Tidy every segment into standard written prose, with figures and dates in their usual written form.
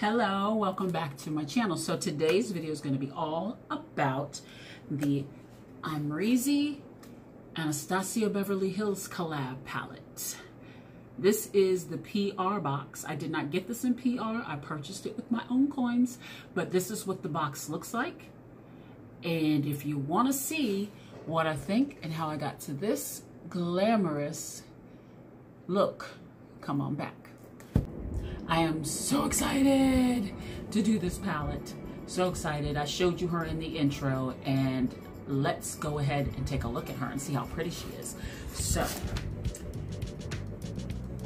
Hello, welcome back to my channel. So today's video is going to be all about the Amrezy Anastasia Beverly Hills collab palette. This is the PR box. I did not get this in PR. I purchased it with my own coins, but this is what the box looks like. And if you want to see what I think and how I got to this glamorous look, come on back. I am so excited to do this palette. So excited. I showed you her in the intro, and let's go ahead and take a look at her and see how pretty she is. So,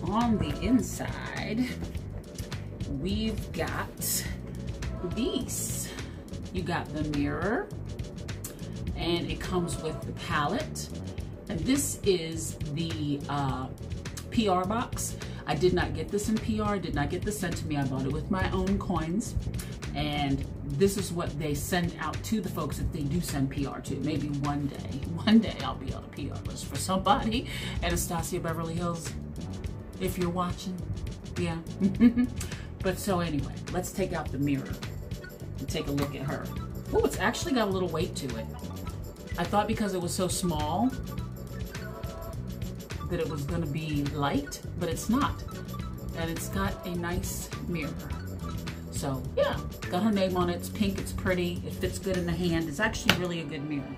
on the inside, we've got these. You got the mirror, and it comes with the palette. And this is the PR box. I did not get this in PR, did not get this sent to me. I bought it with my own coins. And this is what they send out to the folks if they do send PR to. Maybe one day I'll be on a PR list for somebody. Anastasia Beverly Hills, if you're watching, yeah. But so anyway, let's take out the mirror and take a look at her. Oh, it's actually got a little weight to it. I thought because it was so small that it was going to be light, but it's not. And it's got a nice mirror. So yeah, got her name on it. It's pink, it's pretty, it fits good in the hand. It's actually really a good mirror.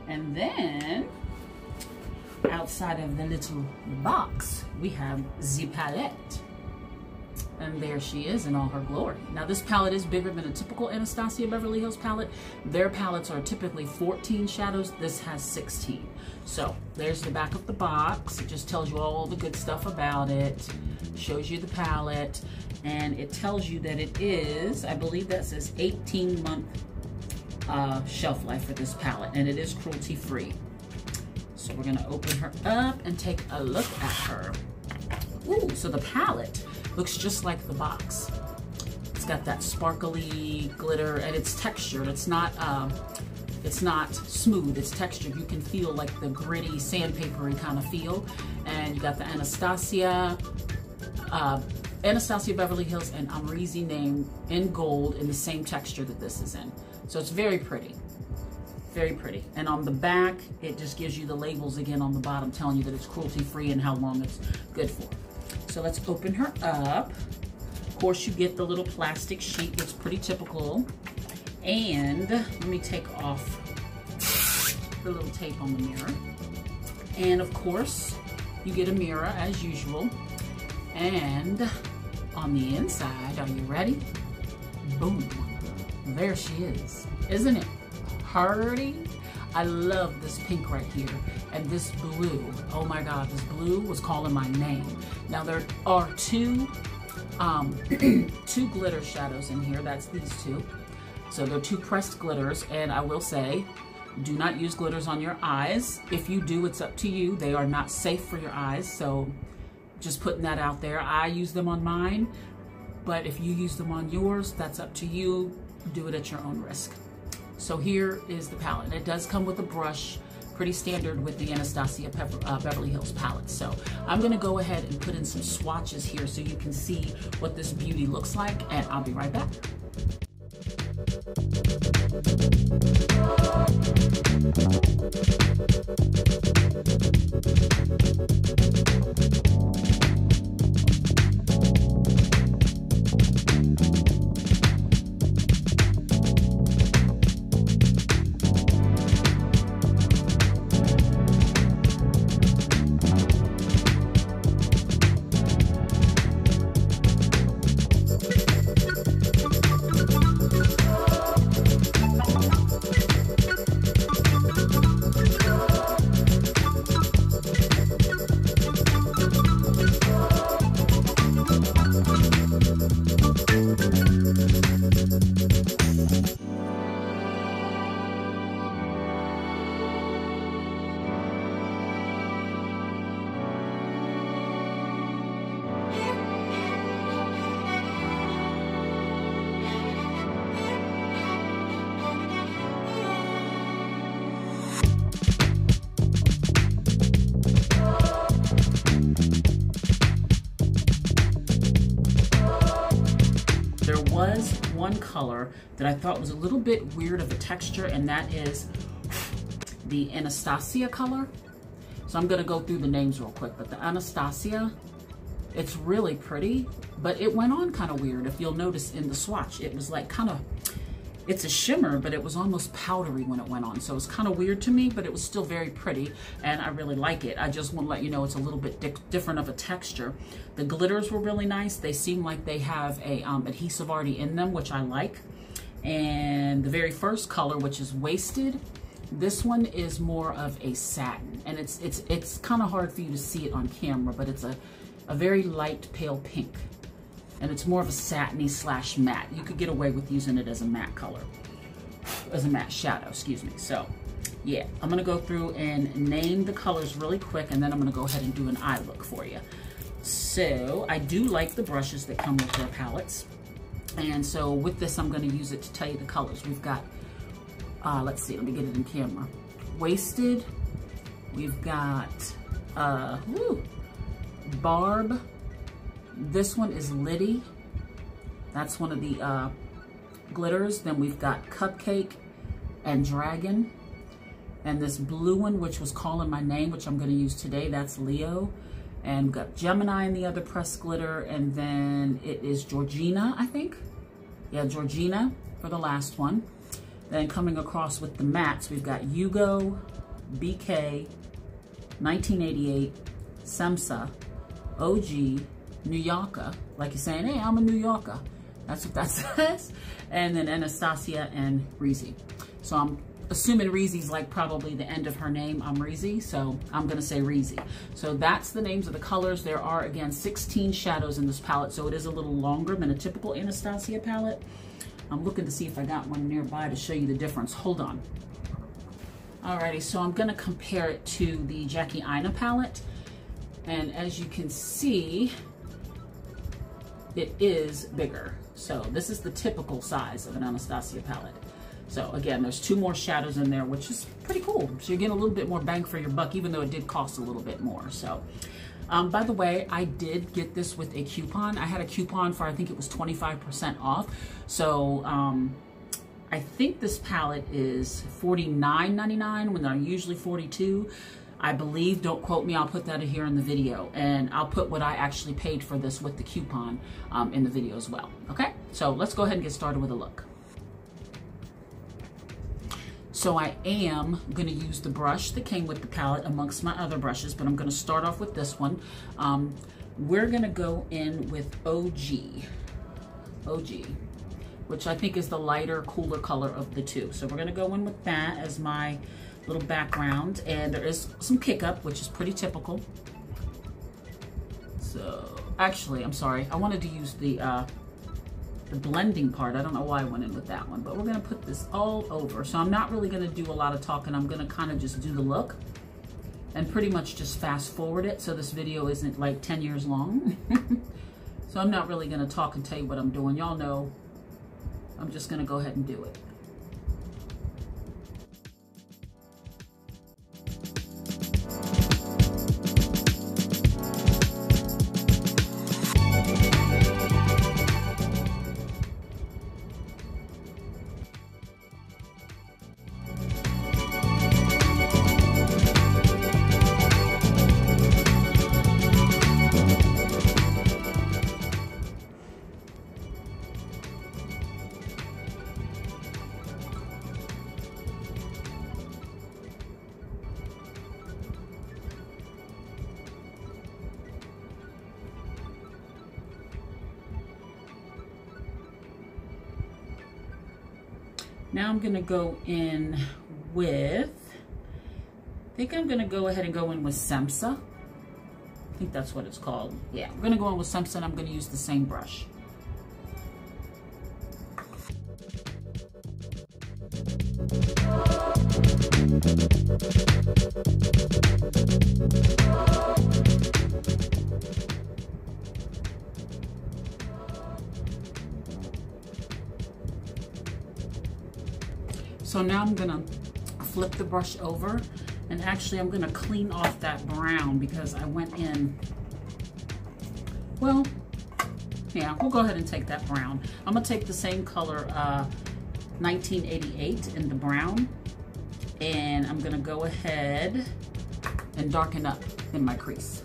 And then outside of the little box, we have the palette. And there she is in all her glory. Now this palette is bigger than a typical Anastasia Beverly Hills palette. Their palettes are typically 14 shadows. This has 16. So there's the back of the box. It just tells you all the good stuff about it. Shows you the palette. And it tells you that it is, I believe that says 18-month shelf life for this palette. And it is cruelty free. So we're gonna open her up and take a look at her. Ooh, so the palette looks just like the box. It's got that sparkly glitter, and it's textured. It's not smooth, it's textured. You can feel like the gritty, sandpapery kind of feel. And you got the Anastasia Beverly Hills and Amrezy name in gold in the same texture that this is in. So it's very pretty. Very pretty. And on the back, it just gives you the labels again on the bottom telling you that it's cruelty free and how long it's good for. So let's open her up. Of course, you get the little plastic sheet that's pretty typical. And let me take off the little tape on the mirror. And of course, you get a mirror as usual. And on the inside, are you ready? Boom. There she is. Isn't it pretty? I love this pink right here, and this blue. Oh my God, this blue was calling my name. Now there are two glitter shadows in here. That's these two. So they're two pressed glitters, and I will say, do not use glitters on your eyes. If you do, it's up to you. They are not safe for your eyes, so just putting that out there. I use them on mine, but if you use them on yours, that's up to you. Do it at your own risk. So here is the palette. It does come with a brush, pretty standard with the Anastasia Beverly Hills palette. So I'm gonna go ahead and put in some swatches here so you can see what this beauty looks like, and I'll be right back. was one color that I thought was a little bit weird of a texture, and that is the Anastasia color. So I'm gonna go through the names real quick, but the Anastasia, it's really pretty, but it went on kind of weird. If you'll notice in the swatch, it was like kind of, it's a shimmer, but it was almost powdery when it went on. So it was kind of weird to me, but it was still very pretty, and I really like it. I just want to let you know it's a little bit different of a texture. The glitters were really nice. They seem like they have a adhesive already in them, which I like. And the very first color, which is Wasted, this one is more of a satin, and it's kind of hard for you to see it on camera, but it's a very light pale pink. And it's more of a satiny slash matte. You could get away with using it as a matte color, as a matte shadow, excuse me. So yeah, I'm gonna go through and name the colors really quick, and then I'm gonna go ahead and do an eye look for you. So I do like the brushes that come with their palettes. And so with this, I'm gonna use it to tell you the colors. We've got, let's see, let me get it in camera. Wasted, we've got Barb. This one is Liddy. That's one of the glitters. Then we've got Cupcake and Dragon. And this blue one, which was Calling My Name, which I'm going to use today, that's Leo. And we've got Gemini in the other pressed glitter. And then it is Georgina, I think. Yeah, Georgina for the last one. Then coming across with the mattes, we've got Yugo, BK, 1988, Semsa, OG, New Yorker, like you're saying, hey, I'm a New Yorker. That's what that says. And then Anastasia and Reezy. So I'm assuming Reezy's like probably the end of her name, Amrezy, so I'm gonna say Reezy. So that's the names of the colors. There are, again, 16 shadows in this palette, so it is a little longer than a typical Anastasia palette. I'm looking to see if I got one nearby to show you the difference. Hold on. Alrighty, so I'm gonna compare it to the Jackie Aina palette. And as you can see, it is bigger. So this is the typical size of an Anastasia palette. So again, there's 2 more shadows in there, which is pretty cool. So you're getting a little bit more bang for your buck, even though it did cost a little bit more. So, by the way, I did get this with a coupon. I had a coupon for, I think it was 25% off. So I think this palette is $49.99 when they're usually $42. I believe, don't quote me, I'll put that here in the video, and I'll put what I actually paid for this with the coupon in the video as well. Okay, so let's go ahead and get started with a look. So I am going to use the brush that came with the palette amongst my other brushes, but I'm going to start off with this one. We're going to go in with OG, which I think is the lighter, cooler color of the two. So we're going to go in with that as my little background, and there is some kick up, which is pretty typical. So actually, I'm sorry, I wanted to use the blending part. I don't know why I went in with that one, but we're gonna put this all over. So I'm not really gonna do a lot of talking. I'm gonna kind of just do the look and pretty much just fast forward it so this video isn't like 10 years long. So I'm not really gonna talk and tell you what I'm doing. Y'all know I'm just gonna go ahead and do it. Now I'm gonna go in with, I think I'm gonna go ahead and go in with Semsa. I think that's what it's called. Yeah, we're gonna go in with Semsa, and I'm gonna use the same brush. So now I'm gonna flip the brush over, and actually I'm gonna clean off that brown because I went in, well, Yeah, we'll go ahead and take that brown. I'm gonna take the same color, 1988 in the brown, and I'm gonna go ahead and darken up in my crease.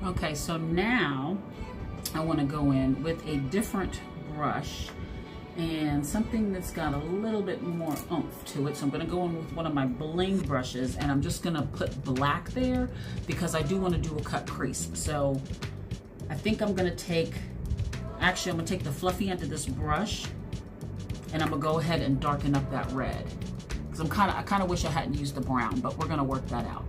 Okay, so now I want to go in with a different brush and something that's got a little bit more oomph to it. So I'm going to go in with one of my bling brushes, and I'm just going to put black there because I do want to do a cut crease. So I think I'm going to take, actually I'm going to take the fluffy end of this brush, and I'm going to go ahead and darken up that red. Because I kind of wish I hadn't used the brown, but we're going to work that out.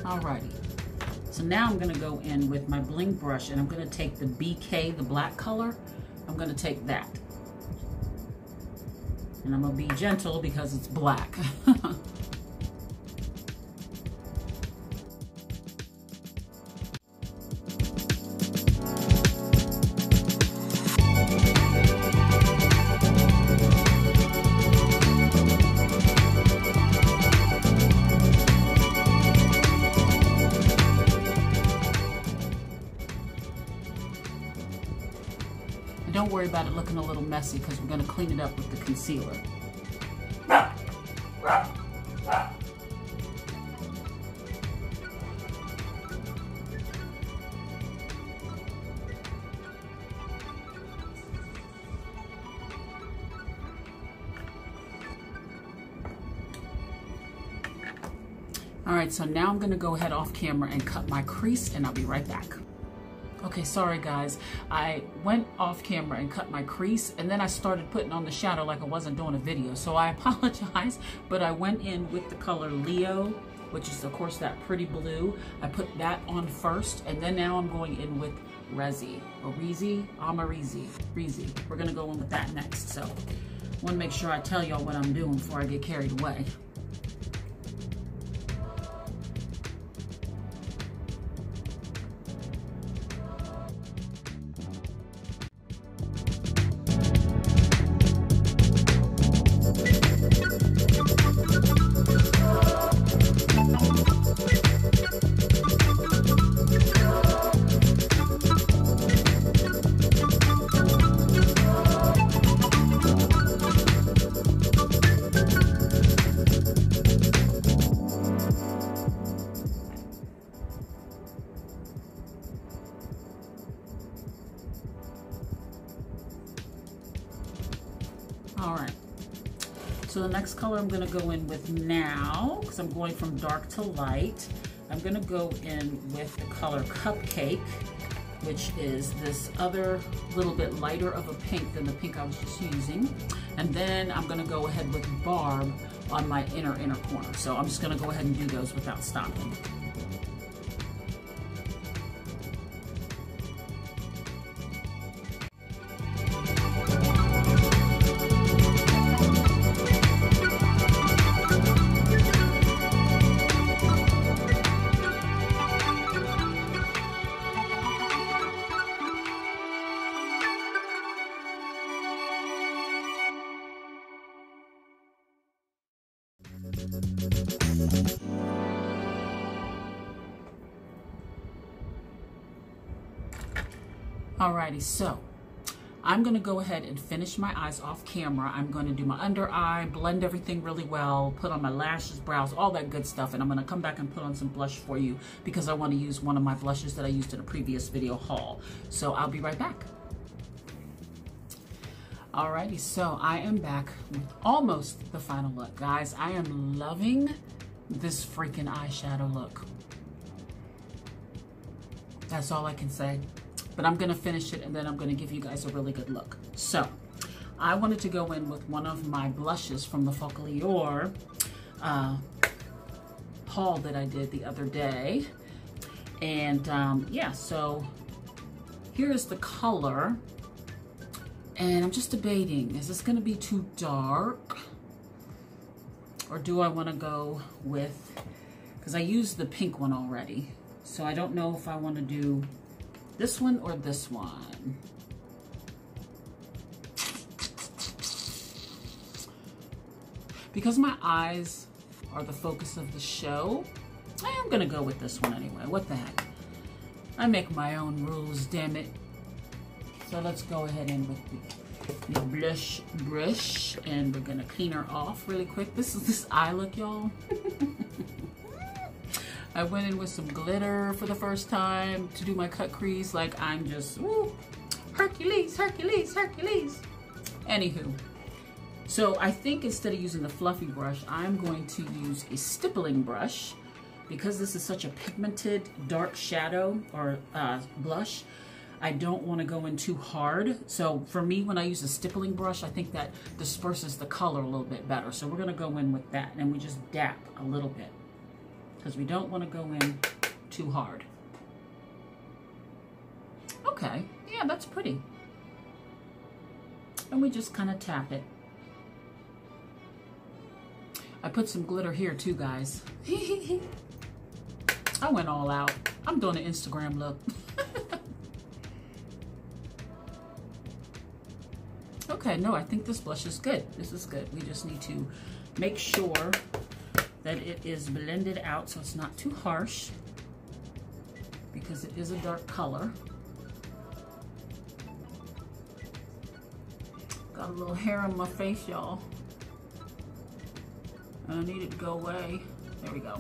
Alrighty, so now I'm gonna go in with my bling brush, and I'm gonna take the BK, the black color. I'm gonna take that. And I'm gonna be gentle because it's black. Don't worry about it looking a little messy because we're going to clean it up with the concealer. All right, so now I'm going to go ahead off camera and cut my crease, and I'll be right back. Okay, sorry guys, I went off camera and cut my crease, and then I started putting on the shadow like I wasn't doing a video, so I apologize, but I went in with the color Leo, which is of course that pretty blue. I put that on first, and then now I'm going in with Amrezy. We're gonna go in with that next, so I wanna make sure I tell y'all what I'm doing before I get carried away. All right, so the next color I'm gonna go in with now, because I'm going from dark to light, I'm gonna go in with the color Cupcake, which is this other little bit lighter of a pink than the pink I was just using. And then I'm gonna go ahead with Barb on my inner corner. So I'm just gonna go ahead and do those without stopping. Alrighty, so I'm gonna go ahead and finish my eyes off camera. I'm gonna do my under eye, blend everything really well, put on my lashes, brows, all that good stuff, and I'm gonna come back and put on some blush for you because I wanna use one of my blushes that I used in a previous video haul. So I'll be right back. Alrighty, so I am back with almost the final look. Guys, I am loving this freaking eyeshadow look. That's all I can say. But I'm gonna finish it and then I'm gonna give you guys a really good look. So, I wanted to go in with one of my blushes from the Focalior haul that I did the other day. And yeah, so here's the color. And I'm just debating, is this gonna be too dark? Or do I wanna go with, because I used the pink one already. So I don't know if I wanna do this one or this one. Because my eyes are the focus of the show, I am gonna go with this one anyway. What the heck? I make my own rules, damn it. So let's go ahead and with the blush brush, and we're gonna clean her off really quick. This is this eye look, y'all. I went in with some glitter for the first time to do my cut crease. Like I'm just, woo, Hercules, Hercules, Hercules. Anywho. So I think instead of using the fluffy brush, I'm going to use a stippling brush because this is such a pigmented dark shadow or blush. I don't want to go in too hard. So for me, when I use a stippling brush, I think that disperses the color a little bit better. So we're going to go in with that, and we just dap a little bit because we don't want to go in too hard. Okay, yeah, that's pretty. And we just kind of tap it. I put some glitter here too, guys. I went all out. I'm doing an Instagram look. Okay, no, I think this blush is good. This is good. We just need to make sure that it is blended out so it's not too harsh because it is a dark color. Got a little hair on my face, y'all. I need it to go away. There we go.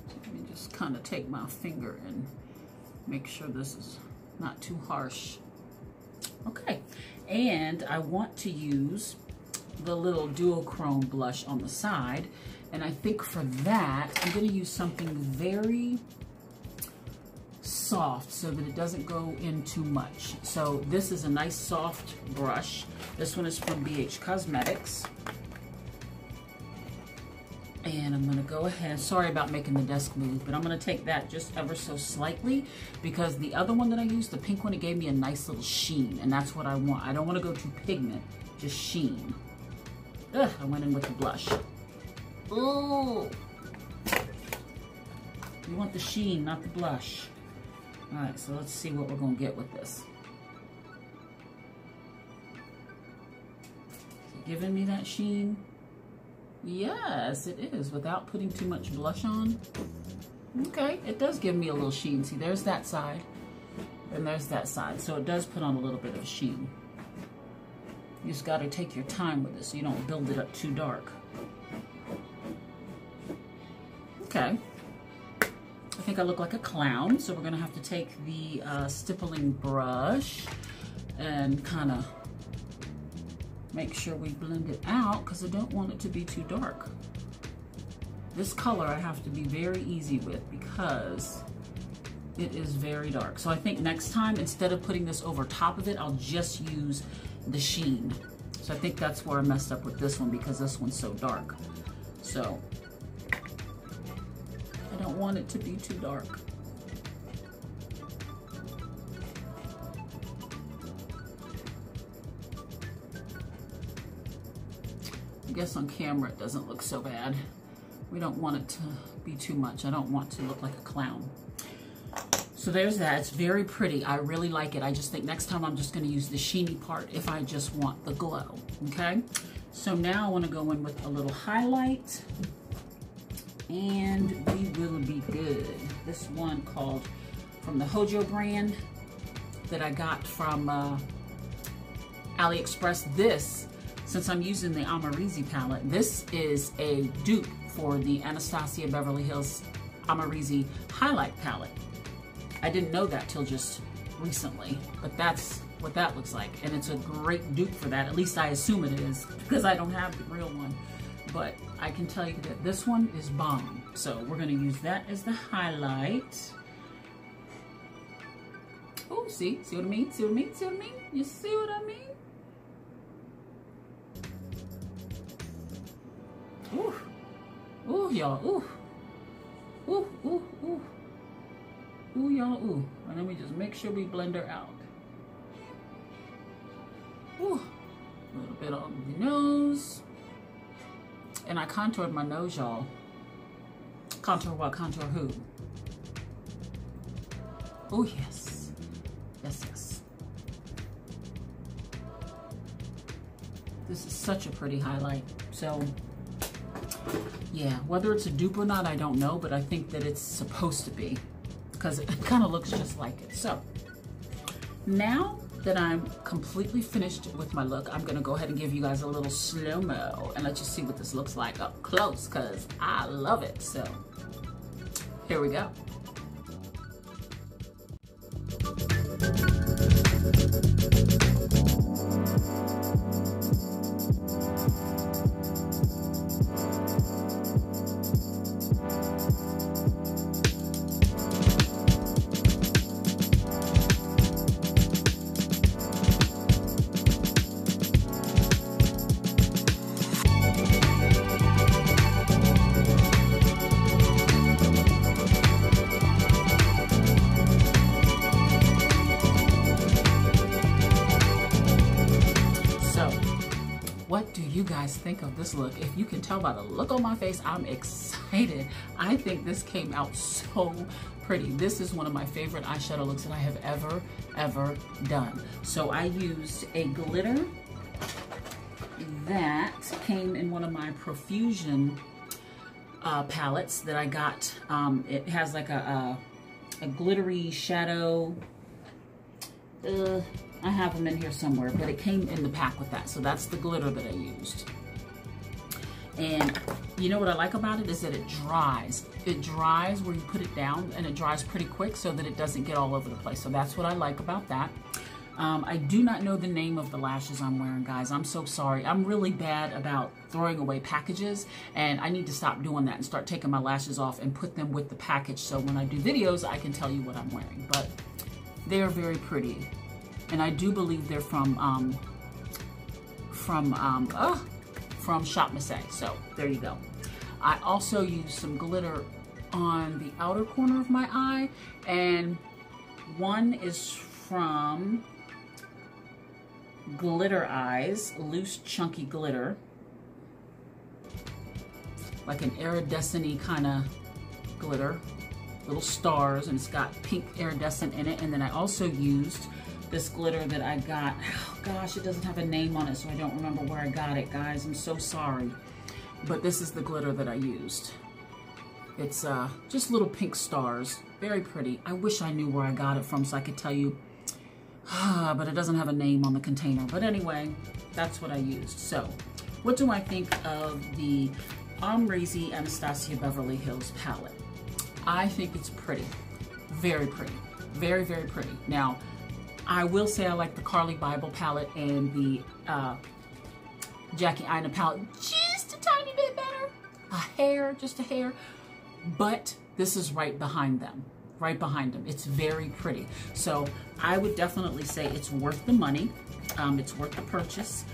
Let me just kind of take my finger and make sure this is not too harsh. Okay, and I want to use the little duochrome blush on the side, and I think for that I'm going to use something very soft so that it doesn't go in too much. So this is a nice soft brush. This one is from ABH Cosmetics. And I'm gonna go ahead, sorry about making the desk move, but I'm gonna take that just ever so slightly because the other one that I used, the pink one, it gave me a nice little sheen, and that's what I want. I don't wanna go too pigment, just sheen. Ugh, I went in with the blush. Ooh. You want the sheen, not the blush. All right, so let's see what we're gonna get with this. Is it giving me that sheen? Yes, it is, without putting too much blush on. Okay, it does give me a little sheen. See, there's that side, and there's that side. So it does put on a little bit of sheen. You just gotta take your time with this so you don't build it up too dark. Okay. I think I look like a clown, so we're gonna have to take the stippling brush and kind of make sure we blend it out because I don't want it to be too dark. This color I have to be very easy with because it is very dark. So I think next time, instead of putting this over top of it, I'll just use the sheen. So I think that's where I messed up with this one because this one's so dark. So I don't want it to be too dark. I guess on camera it doesn't look so bad. We don't want it to be too much. I don't want to look like a clown. So there's that. It's very pretty. I really like it. I just think next time I'm just going to use the sheeny part if I just want the glow. Okay? So now I want to go in with a little highlight. And we will be good. This one called from the Hojo brand that I got from AliExpress. This, since I'm using the Amrezy palette, this is a dupe for the Anastasia Beverly Hills Amrezy highlight palette. I didn't know that till just recently, but that's what that looks like. And it's a great dupe for that. At least I assume it is because I don't have the real one. But I can tell you that this one is bomb. So we're gonna use that as the highlight. Ooh, see what I mean? See what I mean? See what I mean? You see what I mean? Ooh. Ooh, y'all. Ooh. Ooh, ooh, ooh. Ooh, y'all, ooh. And then we just make sure we blend her out. Ooh. A little bit on the nose. And I contoured my nose, y'all. Contour what? Contour who? Oh, yes. Yes, yes. This is such a pretty highlight. So, yeah, whether it's a dupe or not, I don't know, but I think that it's supposed to be because it kind of looks just like it. So, now that I'm completely finished with my look, I'm gonna go ahead and give you guys a little slow-mo and let you see what this looks like up close because I love it. So, here we go. What do you guys think of this look? If you can tell by the look on my face, I'm excited. I think this came out so pretty. This is one of my favorite eyeshadow looks that I have ever done. So I used a glitter that came in one of my Profusion palettes that I got. It has like a glittery shadow. I have them in here somewhere, but it came in the pack with that. So that's the glitter that I used. And you know what I like about it is that it dries. It dries where you put it down, and it dries pretty quick so that it doesn't get all over the place. So that's what I like about that. I do not know the name of the lashes I'm wearing, guys. I'm so sorry. I'm really bad about throwing away packages, and I need to stop doing that and start taking my lashes off and put them with the package. So when I do videos, I can tell you what I'm wearing. But they're very pretty. And I do believe they're from Shop Massé. So there you go. I also used some glitter on the outer corner of my eye, and one is from Glitter Eyes, loose chunky glitter, like an iridescent-y kind of glitter, little stars, and it's got pink iridescent in it. And then I also used this glitter that I got. Oh gosh, it doesn't have a name on it, so I don't remember where I got it, guys. I'm so sorry. But this is the glitter that I used. It's just little pink stars. Very pretty. I wish I knew where I got it from so I could tell you. But it doesn't have a name on the container. But anyway, that's what I used. So, what do I think of the Amrezy Anastasia Beverly Hills palette? I think it's pretty. Very pretty. Very, very pretty. Now, I will say I like the Carly Bible palette and the Jackie Aina palette just a tiny bit better. A hair, just a hair. But this is right behind them. Right behind them. It's very pretty. So I would definitely say it's worth the money. It's worth the purchase.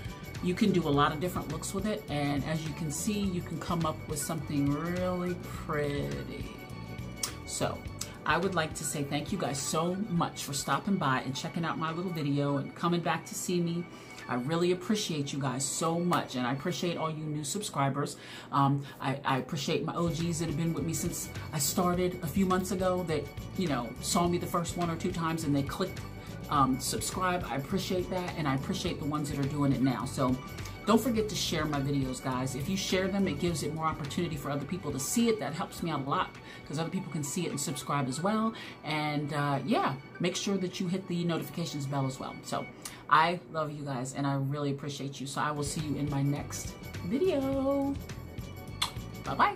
You can do a lot of different looks with it. And as you can see, you can come up with something really pretty. So I would like to say thank you guys so much for stopping by and checking out my little video and coming back to see me. I really appreciate you guys so much, and I appreciate all you new subscribers. I appreciate my OGs that have been with me since I started a few months ago that, you know, saw me the first 1 or 2 times and they clicked subscribe. I appreciate that, and I appreciate the ones that are doing it now. So don't forget to share my videos, guys. If you share them, it gives it more opportunity for other people to see it. That helps me out a lot because other people can see it and subscribe as well. And yeah, make sure that you hit the notifications bell as well. So I love you guys, and I really appreciate you. So I will see you in my next video. Bye-bye.